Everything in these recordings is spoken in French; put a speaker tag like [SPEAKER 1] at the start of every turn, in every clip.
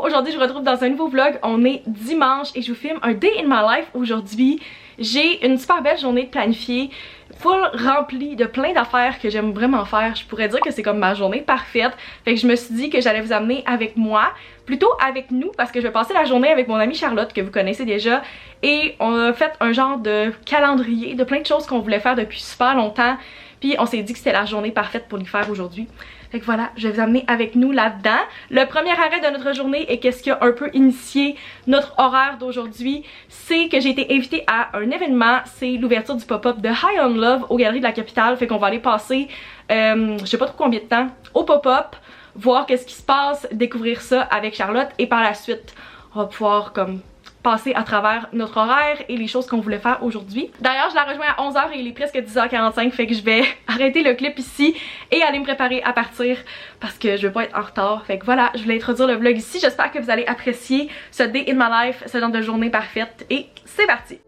[SPEAKER 1] aujourd'hui je vous retrouve dans un nouveau vlog. On est dimanche et je vous filme un day in my life aujourd'hui. J'ai une super belle journée planifiée, full remplie de plein d'affaires que j'aime vraiment faire. Je pourrais dire que c'est comme ma journée parfaite. Fait que je me suis dit que j'allais vous amener avec moi, plutôt avec nous, parce que je vais passer la journée avec mon amie Charlotte que vous connaissez déjà. Et on a fait un genre de calendrier de plein de choses qu'on voulait faire depuis super longtemps. Puis on s'est dit que c'était la journée parfaite pour les faire aujourd'hui. Fait que voilà, je vais vous amener avec nous là-dedans. Le premier arrêt de notre journée et qu'est-ce qui a un peu initié notre horaire d'aujourd'hui, c'est que j'ai été invitée à un événement. C'est l'ouverture du pop-up de High on Love aux Galeries de la Capitale. Fait qu'on va aller passer, je sais pas trop combien de temps, au pop-up, voir qu'est-ce qui se passe, découvrir ça avec Charlotte et par la suite, on va pouvoir comme passer à travers notre horaire et les choses qu'on voulait faire aujourd'hui. D'ailleurs, je la rejoins à 11h et il est presque 10h45, fait que je vais arrêter le clip ici et aller me préparer à partir parce que je veux pas être en retard. Fait que voilà, je voulais introduire le vlog ici. J'espère que vous allez apprécier ce day in my life, ce genre de journée parfaite et c'est parti!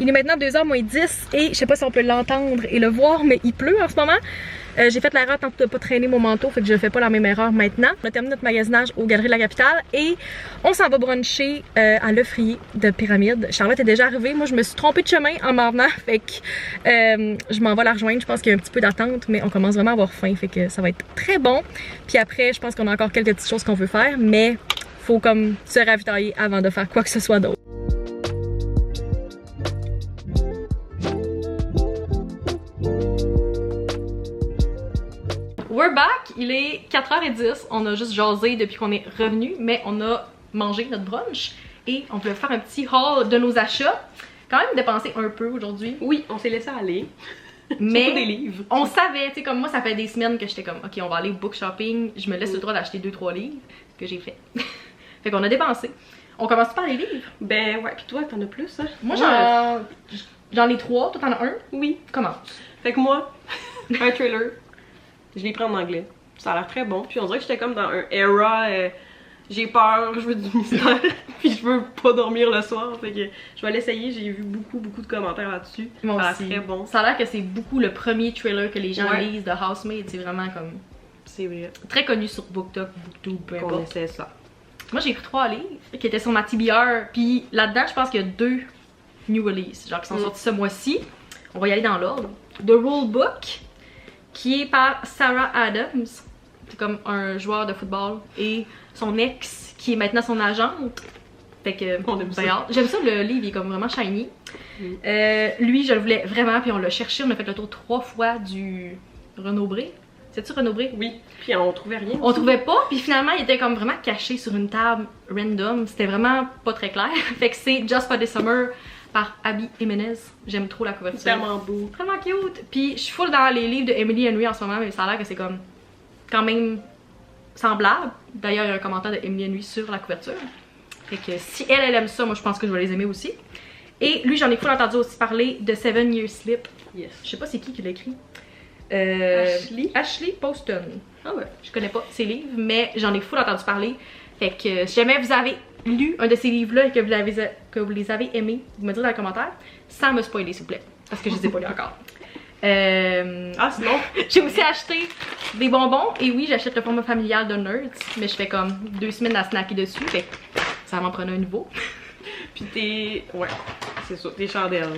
[SPEAKER 1] Il est maintenant 2h moins 10 et je sais pas si on peut l'entendre et le voir, mais il pleut en ce moment. J'ai fait l'erreur tant de pas traîner mon manteau, fait que je fais pas la même erreur maintenant. On a terminé notre magasinage aux Galeries de la Capitale et on s'en va bruncher à l'œufrier de Pyramide. Charlotte est déjà arrivée, moi je me suis trompée de chemin en m'en venant, fait que je m'en vais la rejoindre. Je pense qu'il y a un petit peu d'attente, mais on commence vraiment à avoir faim, fait que ça va être très bon. Puis après, je pense qu'on a encore quelques petites choses qu'on veut faire, mais faut comme se ravitailler avant de faire quoi que ce soit d'autre. We're back, il est 4h10, on a juste jasé depuis qu'on est revenu, mais on a mangé notre brunch et on peut faire un petit haul de nos achats. Quand même dépensé un peu aujourd'hui.
[SPEAKER 2] Oui, on s'est laissé aller.
[SPEAKER 1] Mais
[SPEAKER 2] des livres.
[SPEAKER 1] On savait, tu sais, comme moi ça fait des semaines que j'étais comme ok, on va aller book shopping, je me laisse le droit d'acheter 2-3 livres, ce que j'ai fait. Fait qu'on a dépensé. On commence par les livres?
[SPEAKER 2] Ben ouais, puis toi t'en as plus hein?
[SPEAKER 1] Moi j'en ai 3, toi t'en as un?
[SPEAKER 2] Oui.
[SPEAKER 1] Comment?
[SPEAKER 2] Fait que moi, un trailer. Je l'ai pris en anglais. Ça a l'air très bon. Puis on dirait que j'étais comme dans un era. J'ai peur, je veux du mystère. Puis je veux pas dormir le soir. Fait que je vais l'essayer. J'ai vu beaucoup de commentaires là-dessus.
[SPEAKER 1] Moi
[SPEAKER 2] ça a
[SPEAKER 1] aussi.
[SPEAKER 2] l'air très bon.
[SPEAKER 1] Ça a l'air que c'est beaucoup le premier trailer que les gens
[SPEAKER 2] Ouais.
[SPEAKER 1] lisent de Housemaid. C'est vraiment comme.
[SPEAKER 2] C'est vrai.
[SPEAKER 1] Très connu sur BookTok, BookTube, peu
[SPEAKER 2] Qu'on
[SPEAKER 1] importe.
[SPEAKER 2] essaie ça.
[SPEAKER 1] Moi j'ai pris 3 livres qui étaient sur ma TBR. Puis là-dedans, je pense qu'il y a 2 new releases, genre qui sont sortis ce mois-ci. On va y aller dans l'ordre. The Rule Book, qui est par Sarah Adams. C'est comme un joueur de football. Et son ex, qui est maintenant son agente. Fait que,
[SPEAKER 2] On aime ça.
[SPEAKER 1] j'aime ça, le livre, il est comme vraiment shiny. Lui, je le voulais vraiment, puis on l'a cherché. On a fait le tour 3 fois du Renaud-Bré. C'est-tu Renaud-Bré?
[SPEAKER 2] Oui. Puis on trouvait rien.
[SPEAKER 1] On trouvait pas, puis finalement, il était comme vraiment caché sur une table random. C'était vraiment pas très clair. Fait que c'est Just for the Summer par Abby Jimenez. J'aime trop la couverture.
[SPEAKER 2] Tellement beau.
[SPEAKER 1] Vraiment cute. Puis je suis full dans les livres de Emily Henry en ce moment, mais ça a l'air que c'est comme quand même semblable. D'ailleurs, il y a un commentaire de Emily Henry sur la couverture. Fait que si elle aime ça, moi je pense que je vais les aimer aussi. Et lui, j'en ai full entendu aussi parler de 7 Years Sleep.
[SPEAKER 2] Yes.
[SPEAKER 1] Je sais pas c'est qui l'a écrit. Ashley Poston.
[SPEAKER 2] Ah ouais.
[SPEAKER 1] Je connais pas ses livres, mais j'en ai full entendu parler. Fait que si jamais vous avez lu un de ces livres-là et que vous les avez aimés, vous me direz dans les commentaires, sans me spoiler s'il vous plaît, parce que je les ai pas lus encore.
[SPEAKER 2] Ah sinon,
[SPEAKER 1] j'ai aussi acheté des bonbons, et oui, j'achète le format familial de Nerds, mais je fais comme 2 semaines à snacker dessus, fait que ça m'en prenait un nouveau.
[SPEAKER 2] puis t'es. Ouais, c'est ça, tes chandelles.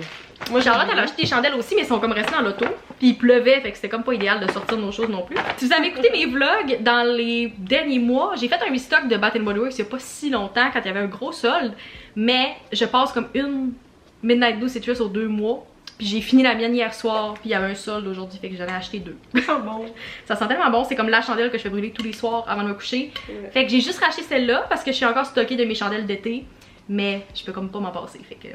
[SPEAKER 1] Moi, Charlotte, elle a acheté des chandelles aussi, mais elles sont comme restées dans l'auto. Puis il pleuvait, fait que c'était comme pas idéal de sortir nos choses non plus. Si vous avez écouté mes vlogs dans les derniers mois, j'ai fait un restock de Bath & Body Works il y a pas si longtemps quand il y avait un gros solde. Mais je passe comme une Midnight Blue Citrus aux 2 mois. Puis j'ai fini la mienne hier soir, puis il y avait un solde aujourd'hui, fait que j'en ai acheté 2.
[SPEAKER 2] Ça sent bon.
[SPEAKER 1] Ça sent tellement bon, c'est comme la chandelle que je fais brûler tous les soirs avant de me coucher.
[SPEAKER 2] Ouais.
[SPEAKER 1] Fait que j'ai juste racheté celle-là parce que je suis encore stockée de mes chandelles d'été, mais je peux comme pas m'en passer. Fait que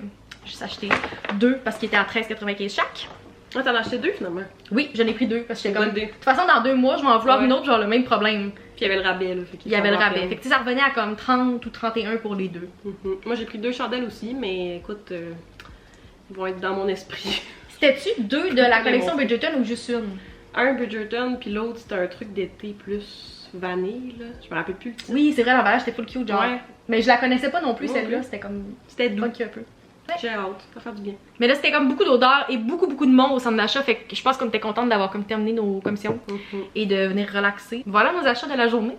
[SPEAKER 1] j'ai juste acheté 2 parce qu'ils étaient à 13,95 chaque.
[SPEAKER 2] Ah, t'en as acheté 2 finalement?
[SPEAKER 1] Oui, j'en ai pris 2 parce que j'étais comme...
[SPEAKER 2] Bonne idée.
[SPEAKER 1] De toute façon, dans 2 mois, je vais en vouloir une autre, genre le même problème.
[SPEAKER 2] Puis il y avait le rabais là.
[SPEAKER 1] Il y avait le rabais. Fait que ça revenait à comme 30 ou 31 pour les 2.
[SPEAKER 2] Moi j'ai pris 2 chandelles aussi, mais écoute, ils vont être dans mon esprit.
[SPEAKER 1] C'était-tu 2 de la collection Bridgerton ou juste une?
[SPEAKER 2] Un Bridgerton, puis l'autre c'était un truc d'été plus vanille là. Je me rappelle plus le titre.
[SPEAKER 1] Oui, c'est vrai, l'emballage c'était full cute, genre.
[SPEAKER 2] Ouais.
[SPEAKER 1] Mais je la connaissais pas non plus,
[SPEAKER 2] Non
[SPEAKER 1] celle-là.
[SPEAKER 2] plus.
[SPEAKER 1] C'était comme...
[SPEAKER 2] C'était doux.
[SPEAKER 1] funky un peu.
[SPEAKER 2] J'ai hâte, ça va faire du bien.
[SPEAKER 1] Mais là, c'était comme beaucoup d'odeurs et beaucoup de monde au centre d'achat. Fait que je pense qu'on était contente d'avoir comme terminé nos commissions et de venir relaxer. Voilà nos achats de la journée.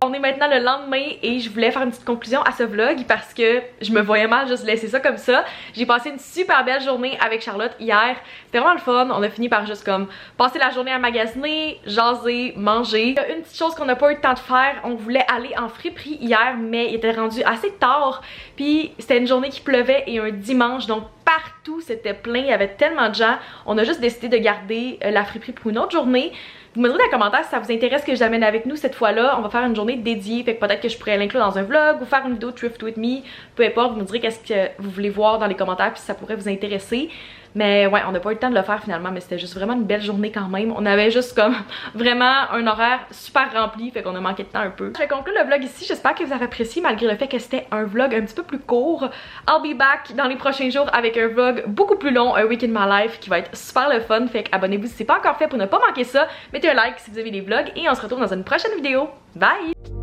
[SPEAKER 1] On est maintenant le lendemain et je voulais faire une petite conclusion à ce vlog parce que je me voyais mal juste laisser ça comme ça. J'ai passé une super belle journée avec Charlotte hier. C'était vraiment le fun. On a fini par juste comme passer la journée à magasiner, jaser, manger. Une petite chose qu'on n'a pas eu le temps de faire, on voulait aller en friperie hier mais il était rendu assez tard. Puis c'était une journée qui pleuvait et un dimanche donc partout c'était plein, il y avait tellement de gens. On a juste décidé de garder la friperie pour une autre journée. Vous me direz dans les commentaires si ça vous intéresse que je l'amène avec nous cette fois-là. On va faire une journée dédiée, fait que peut-être que je pourrais l'inclure dans un vlog ou faire une vidéo Thrift with me. Peu importe, vous me direz qu'est-ce que vous voulez voir dans les commentaires puis si ça pourrait vous intéresser. Mais ouais, on n'a pas eu le temps de le faire finalement, mais c'était juste vraiment une belle journée quand même. On avait juste comme vraiment un horaire super rempli, fait qu'on a manqué de temps un peu. Je vais conclure le vlog ici, j'espère que vous avez apprécié malgré le fait que c'était un vlog un petit peu plus court. I'll be back dans les prochains jours avec un vlog beaucoup plus long, un week in my life qui va être super le fun. Fait que abonnez-vous si c'est pas encore fait pour ne pas manquer ça. Mettez un like si vous avez des vlogs et on se retrouve dans une prochaine vidéo. Bye!